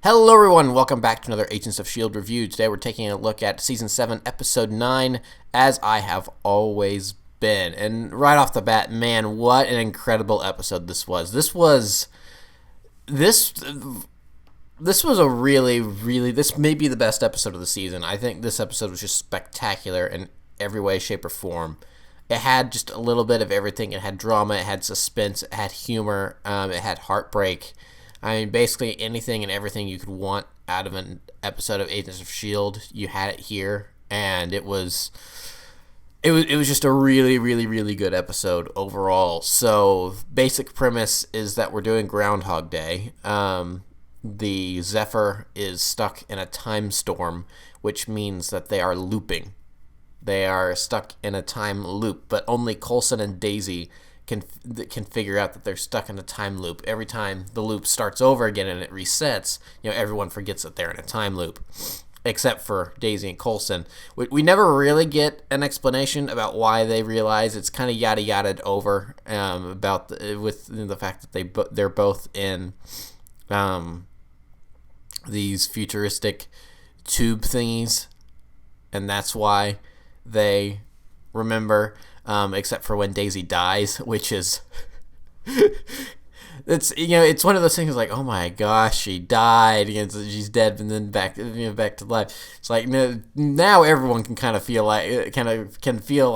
Hello everyone, welcome back to another Agents of S.H.I.E.L.D. review. Today we're taking a look at Season 7, Episode 9, As I Have Always Been. And right off the bat, man, what an incredible episode this was. This was a really, this may be the best episode of the season. I think this episode was just spectacular in every way, shape, or form. It had just a little bit of everything. It had drama, it had suspense, it had humor, it had heartbreak. I mean, basically anything and everything you could want out of an episode of Agents of S.H.I.E.L.D., you had it here, and it was just a really, really, really good episode overall. So, basic premise is that we're doing Groundhog Day. The Zephyr is stuck in a time storm, which means that they are looping. They are stuck in a time loop, but only Coulson and Daisy can figure out that they're stuck in a time loop. Every time the loop starts over again and it resets, everyone forgets that they're in a time loop, except for Daisy and Coulson. We never really get an explanation about why they realize. It's kind of yada yada'd over about with the fact that they're both in these futuristic tube thingies, and that's why they remember. Except for when Daisy dies, which is it's one of those things like, oh my gosh, she died, she's dead, and then back to life. It's like now everyone can kind of feel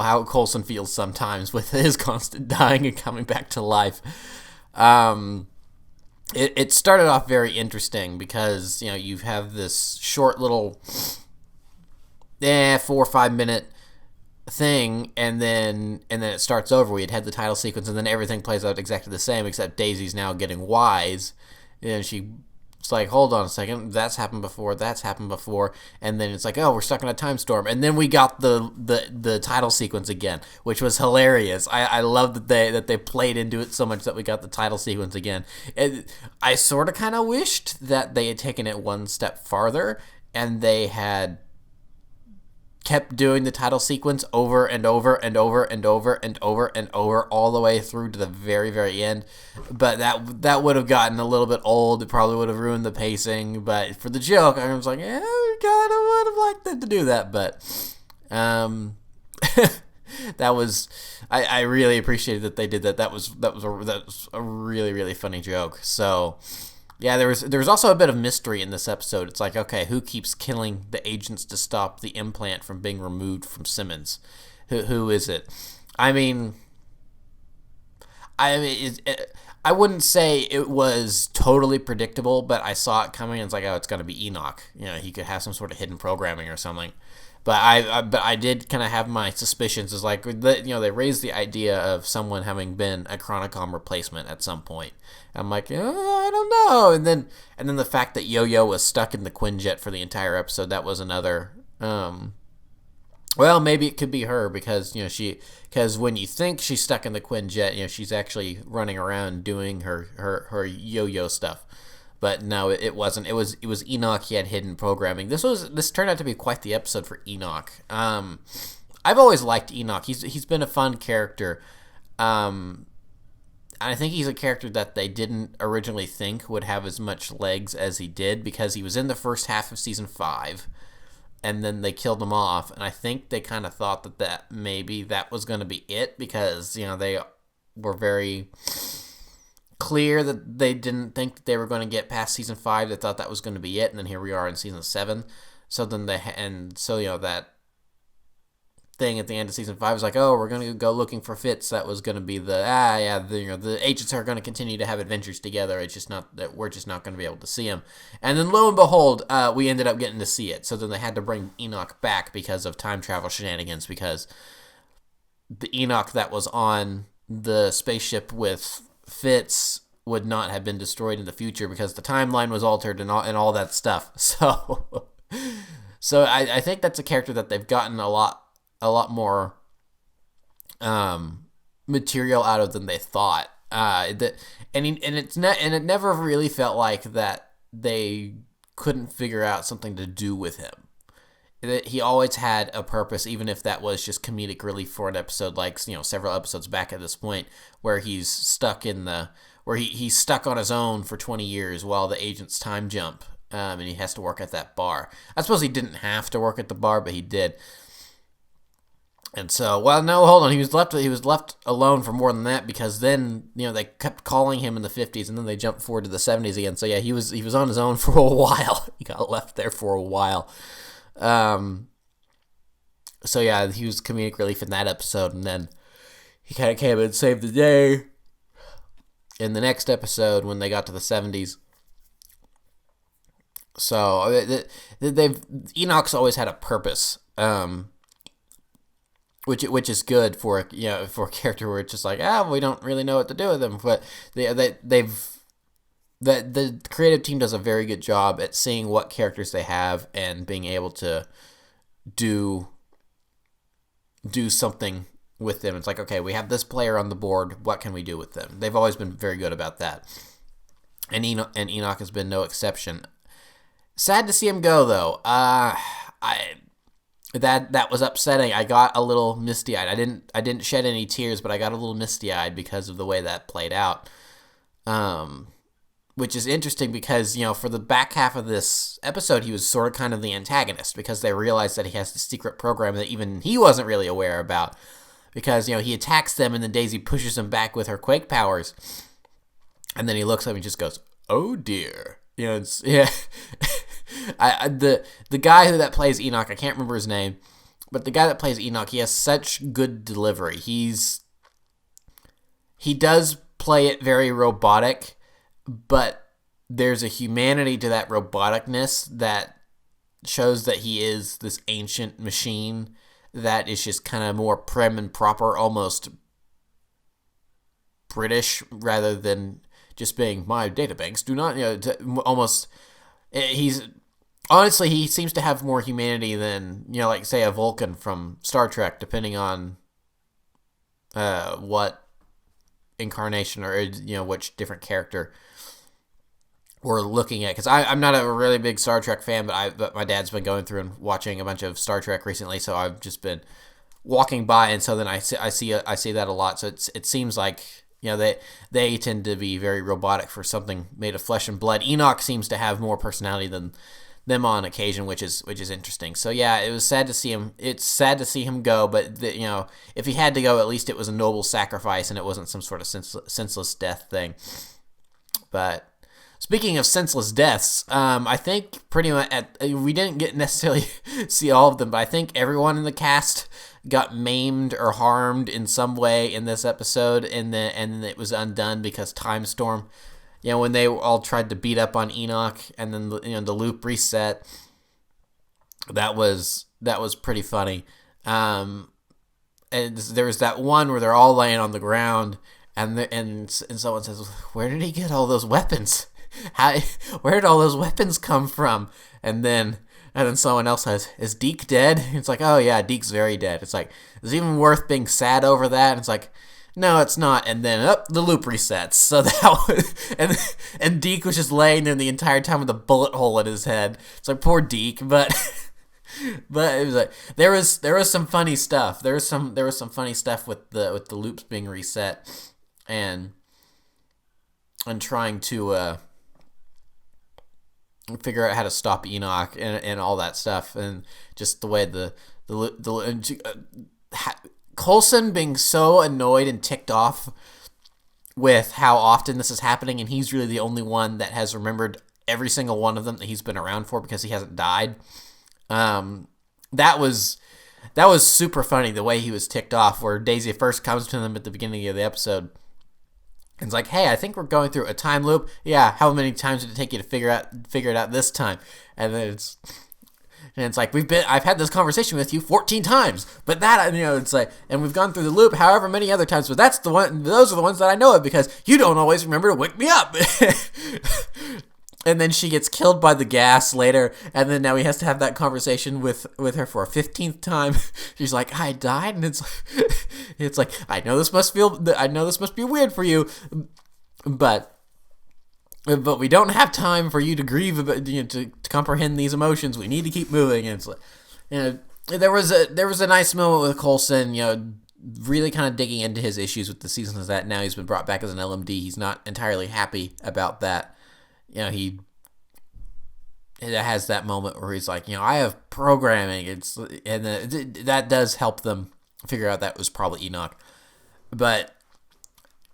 how Coulson feels sometimes with his constant dying and coming back to life. It started off very interesting because you have this short little 4 or 5 minute thing, and then it starts over. We had the title sequence, and then everything plays out exactly the same, except Daisy's now getting wise, and it's like, hold on a second, that's happened before, and then it's like, oh, we're stuck in a time storm, and then we got the title sequence again, which was hilarious. I love that they played into it so much that we got the title sequence again. I sort of kind of wished that they had taken it one step farther, and they had kept doing the title sequence over and over and over and over and over and over all the way through to the very, very end. But that would have gotten a little bit old. It probably would have ruined the pacing. But for the joke, I was like, yeah, I kind of would have liked them to do that. But that was, I really appreciated that they did that. That was a really, really funny joke. So yeah, there was also a bit of mystery in this episode. It's like, okay, who keeps killing the agents to stop the implant from being removed from Simmons? Who is it? I wouldn't say it was totally predictable, but I saw it coming, and it's like, oh, it's going to be Enoch. He could have some sort of hidden programming or something. But I did kind of have my suspicions. Is like, they raised the idea of someone having been a Chronicom replacement at some point. I'm like, I don't know. And then the fact that Yo-Yo was stuck in the Quinjet for the entire episode, that was another. Well, maybe it could be her because because when you think she's stuck in the Quinjet, she's actually running around doing her Yo-Yo stuff. But no, it wasn't. It was Enoch. He had hidden programming. This turned out to be quite the episode for Enoch. I've always liked Enoch. He's been a fun character. I think he's a character that they didn't originally think would have as much legs as he did, because he was in the first half of season 5, and then they killed him off. And I think they kind of thought that maybe that was going to be it, because they were very clear that they didn't think that they were going to get past season 5. They thought that was going to be it, and then here we are in season 7. So then that thing at the end of season 5 was like, oh, we're going to go looking for Fitz. That was going to be the agents are going to continue to have adventures together. It's just not that we're just not going to be able to see him. And then lo and behold, we ended up getting to see it. So then they had to bring Enoch back because of time travel shenanigans, because the Enoch that was on the spaceship with Fitz would not have been destroyed in the future because the timeline was altered and all that stuff. So I think that's a character that they've gotten a lot more material out of than they thought. It never really felt like that they couldn't figure out something to do with him. He always had a purpose, even if that was just comedic relief for an episode, like several episodes back at this point, where he's stuck he's stuck on his own for 20 years while the agents time jump. and he has to work at that bar. I suppose he didn't have to work at the bar, but he did. And so, well, no, hold on. He was left alone for more than that, because then, they kept calling him in the 50s, and then they jumped forward to the 70s again. So yeah, he was on his own for a while. He got left there for a while. So yeah, he was comedic relief in that episode, and then he kind of came and saved the day in the next episode when they got to the 70s. So Enoch's always had a purpose. Which is good for for a character where it's just like, we don't really know what to do with him. But the creative team does a very good job at seeing what characters they have and being able to do something with them. It's like, okay, we have this player on the board. What can we do with them? They've always been very good about that. And Enoch has been no exception. Sad to see him go, though. That was upsetting. I got a little misty-eyed. I didn't shed any tears, but I got a little misty-eyed because of the way that played out. Which is interesting because, for the back half of this episode, he was sort of kind of the antagonist, because they realized that he has this secret program that even he wasn't really aware about. Because, he attacks them, and then Daisy pushes him back with her quake powers. And then he looks at him and just goes, "Oh dear." Yeah. The guy that plays Enoch, I can't remember his name, but the guy that plays Enoch, he has such good delivery. He does play it very robotic, but there's a humanity to that roboticness that shows that he is this ancient machine that is just kind of more prim and proper, almost British, rather than just being, my databanks do not, almost. Honestly, he seems to have more humanity than, like, say, a Vulcan from Star Trek, depending on what incarnation or, which different character we're looking at. Because I'm not a really big Star Trek fan, but my dad's been going through and watching a bunch of Star Trek recently, so I've just been walking by, and so then I see that a lot. So it seems like, they tend to be very robotic for something made of flesh and blood. Enoch seems to have more personality than them on occasion, which is interesting. So yeah, it was sad to see him. It's sad to see him go, but if he had to go, at least it was a noble sacrifice and it wasn't some sort of senseless death thing. But speaking of senseless deaths, I think pretty much we didn't get necessarily see all of them, but I think everyone in the cast got maimed or harmed in some way in this episode, and it was undone because Time Storm. When they all tried to beat up on Enoch, and then the loop reset. That was pretty funny. And there was that one where they're all laying on the ground, and someone says, "Where did he get all those weapons? Where did all those weapons come from?" And then someone else says, "Is Deke dead?" It's like, "Oh yeah, Deke's very dead." It's like, is it even worth being sad over that? And it's like, no, it's not. And then the loop resets. So that was, and Deke was just laying there the entire time with a bullet hole in his head. It's like, poor Deke, but it was like there was some funny stuff. There was some funny stuff with the loops being reset and trying to figure out how to stop Enoch and all that stuff, and just the way Coulson being so annoyed and ticked off with how often this is happening, and he's really the only one that has remembered every single one of them that he's been around for because he hasn't died. That was super funny, the way he was ticked off, where Daisy first comes to them at the beginning of the episode and it's like, "Hey, I think we're going through a time loop." "Yeah, how many times did it take you to figure it out this time?" And then it's like, I've had this conversation with you 14 times, but that, it's like, and we've gone through the loop however many other times, but those are the ones that I know of because you don't always remember to wake me up. And then she gets killed by the gas later, and then now he has to have that conversation with her for a 15th time. She's like, "I died," and it's like, I know this must be weird for you, but we don't have time for you to grieve about, to comprehend these emotions. We need to keep moving. And it's like, there was a nice moment with Coulson, really kind of digging into his issues with the seasons that now he's been brought back as an LMD. He's not entirely happy about that. He it has that moment where he's like, I have programming. That does help them figure out that was probably Enoch. But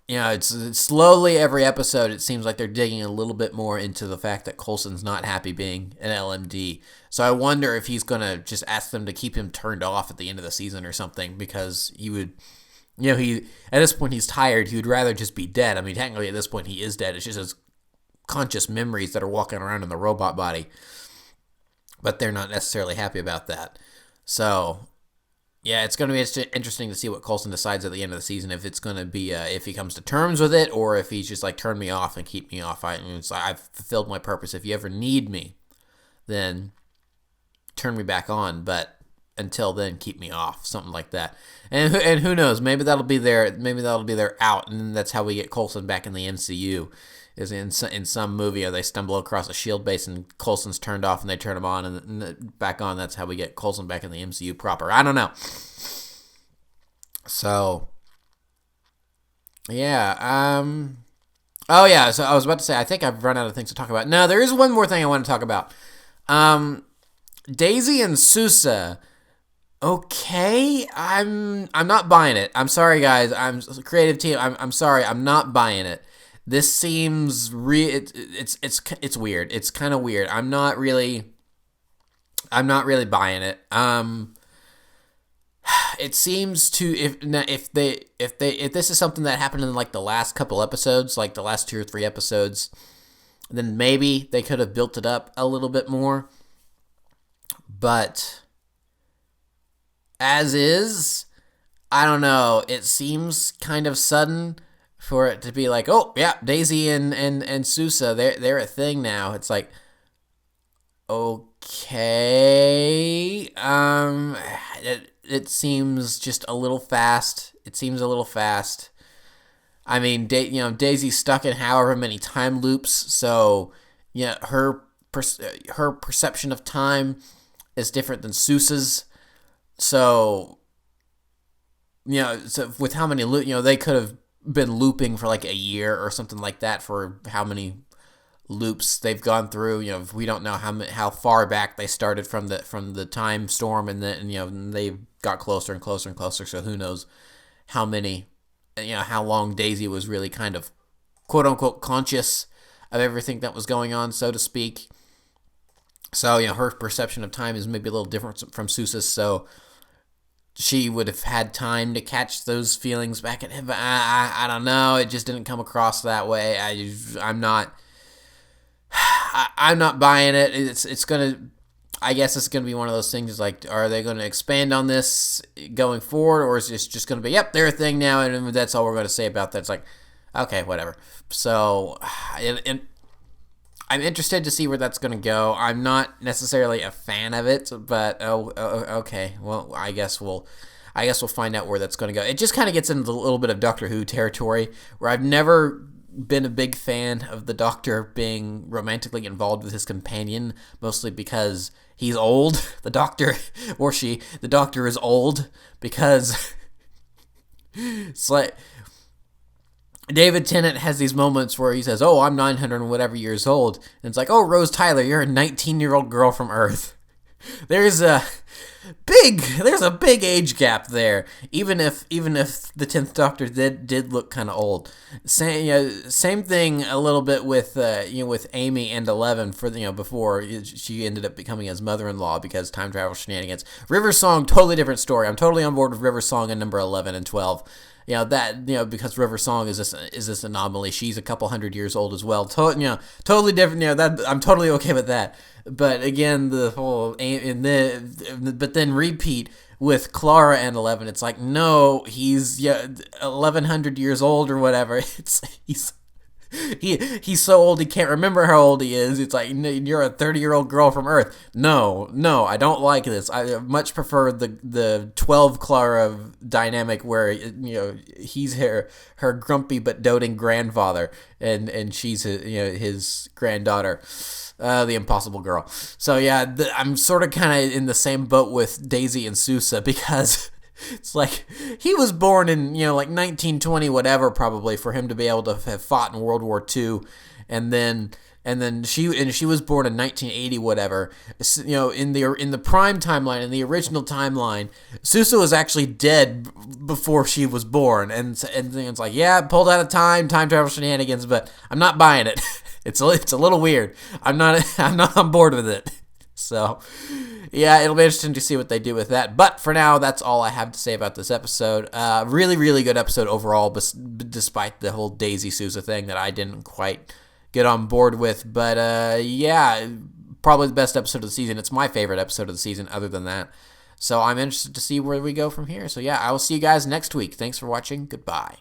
it's slowly every episode. It seems like they're digging a little bit more into the fact that Coulson's not happy being an LMD. So I wonder if he's gonna just ask them to keep him turned off at the end of the season or something, because he would. He at this point he's tired. He would rather just be dead. I mean, technically at this point he is dead. It's just his conscious memories that are walking around in the robot body, but they're not necessarily happy about that. So yeah, it's going to be interesting to see what Coulson decides at the end of the season, if it's going to be if he comes to terms with it, or if he's just like, turn me off and keep me off. I've fulfilled my purpose. If you ever need me, then turn me back on, but until then, keep me off, something like that. And who knows, maybe that'll be their out, and that's how we get Coulson back in the MCU. Is in some movie, or they stumble across a S.H.I.E.L.D. base and Coulson's turned off and they turn him on and back on. That's how we get Coulson back in the MCU proper. I don't know. So, yeah. Oh, yeah, so I was about to say, I think I've run out of things to talk about. No, there is one more thing I want to talk about. Daisy and Sousa. Okay, I'm not buying it. I'm sorry, guys. I'm creative team. I'm sorry. I'm not buying it. This seems it's weird. It's kind of weird. I'm not really buying it. It seems to if this is something that happened in like the last couple episodes, like the last 2 or 3 episodes, then maybe they could have built it up a little bit more. But as is, I don't know. It seems kind of sudden for it to be like, oh yeah, Daisy and Sousa, they're a thing now. It's like, okay, it seems just a little fast. It seems a little fast. I mean, Daisy's stuck in however many time loops, so her perception of time is different than Sousa's. So so with how many they could have been looping for like a year or something like that, for how many loops they've gone through. We don't know how far back they started from the time storm, and then they got closer and closer and closer. So who knows how many, how long Daisy was really kind of quote unquote conscious of everything that was going on, so to speak. So her perception of time is maybe a little different from Sousa's. So she would have had time to catch those feelings back at him. But I don't know. It just didn't come across that way. I'm not buying it. I guess it's gonna be one of those things. Like, are they going to expand on this going forward, or is this just going to be, yep, they're a thing now, and that's all we're going to say about that? It's like, okay, whatever. So, and I'm interested to see where that's going to go. I'm not necessarily a fan of it, but okay. Well, I guess we'll find out where that's going to go. It just kind of gets into a little bit of Doctor Who territory, where I've never been a big fan of the Doctor being romantically involved with his companion, mostly because he's old. The Doctor is old, because it's like David Tennant has these moments where he says, oh, I'm 900 and whatever years old. And it's like, oh, Rose Tyler, you're a 19-year-old girl from Earth. There's a big age gap there. Even if the 10th Doctor did look kind of old. Same thing a little bit with with Amy and 11 for before she ended up becoming his mother-in-law because time travel shenanigans. River Song, totally different story. I'm totally on board with River Song in number 11 and 12. Because River Song is this anomaly. She's a couple hundred years old as well. Totally different. That I'm totally okay with that. But again, the whole but then repeat with Clara and 11. It's like, no, he's 1100 years old or whatever. He's so old he can't remember how old he is. It's like, you're a 30-year-old girl from Earth. No, I don't like this. I much prefer the 12 Clara dynamic where he's her grumpy but doting grandfather, and she's his granddaughter. The impossible girl. So yeah, I'm sort of kind of in the same boat with Daisy and Sousa, because it's like he was born in like 1920 whatever, probably, for him to be able to have fought in World War II, and then and then she was born in 1980, whatever. In the prime timeline, in the original timeline, Susa was actually dead before she was born, and it's like, yeah, pulled out of time travel shenanigans, but I'm not buying it. It's a little weird. I'm not on board with it. So, yeah, it'll be interesting to see what they do with that. But for now, that's all I have to say about this episode. Really, really good episode overall, despite the whole Daisy Sousa thing that I didn't quite get on board with. But, yeah, probably the best episode of the season. It's my favorite episode of the season other than that. So I'm interested to see where we go from here. So, yeah, I will see you guys next week. Thanks for watching. Goodbye.